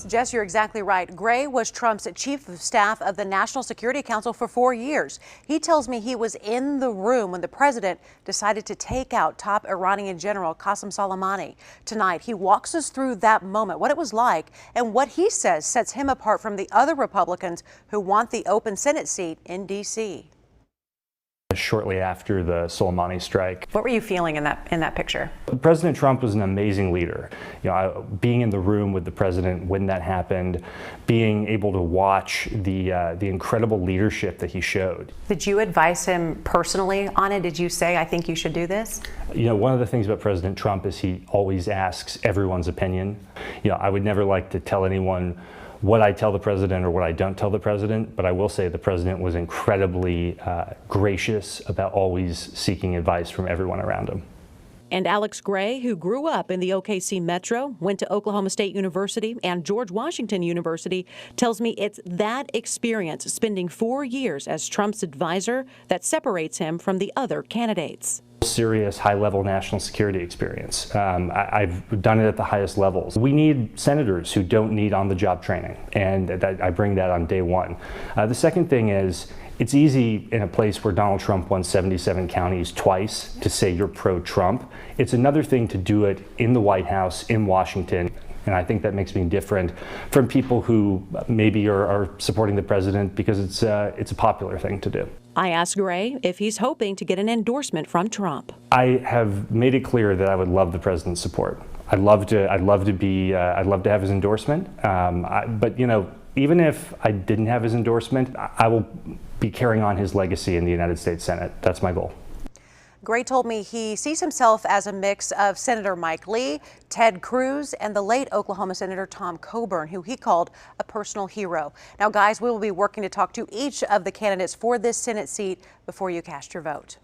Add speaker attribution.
Speaker 1: Jess, you're exactly right. Gray was Trump's chief of staff of the National Security Council for 4 years. He tells me he was in the room when the president decided to take out top Iranian General Qasem Soleimani. Tonight, he walks us through that moment, what it was like, and what he says sets him apart from the other Republicans who want the open Senate seat in D.C.
Speaker 2: Shortly after the Soleimani strike.
Speaker 1: What were you feeling in that picture?
Speaker 2: President Trump was an amazing leader. Being in the room with the president when that happened, being able to watch the incredible leadership that he showed.
Speaker 1: Did you advise him personally on it? Did you say, I think you should do this?
Speaker 2: One of the things about President Trump is he always asks everyone's opinion. I would never like to tell anyone what I tell the president or what I don't tell the president, but I will say the president was incredibly gracious about always seeking advice from everyone around him.
Speaker 3: And Alex Gray, who grew up in the OKC Metro, went to Oklahoma State University and George Washington University, tells me it's that experience, spending 4 years as Trump's advisor, that separates him from the other candidates.
Speaker 2: Serious high-level national security experience. I've done it at the highest levels. We need senators who don't need on-the-job training, and I bring that on day one. The second thing is, it's easy in a place where Donald Trump won 77 counties twice to say you're pro-Trump. It's another thing to do it in the White House, in Washington. And I think that makes me different from people who maybe are supporting the president because it's a popular thing to do.
Speaker 3: I asked Gray if he's hoping to get an endorsement from Trump.
Speaker 2: I have made it clear that I would love the president's support. I'd love to have his endorsement. But even if I didn't have his endorsement, I will be carrying on his legacy in the United States Senate. That's my goal.
Speaker 1: Gray told me he sees himself as a mix of Senator Mike Lee, Ted Cruz, and the late Oklahoma Senator Tom Coburn, who he called a personal hero. Now, guys, we will be working to talk to each of the candidates for this Senate seat before you cast your vote.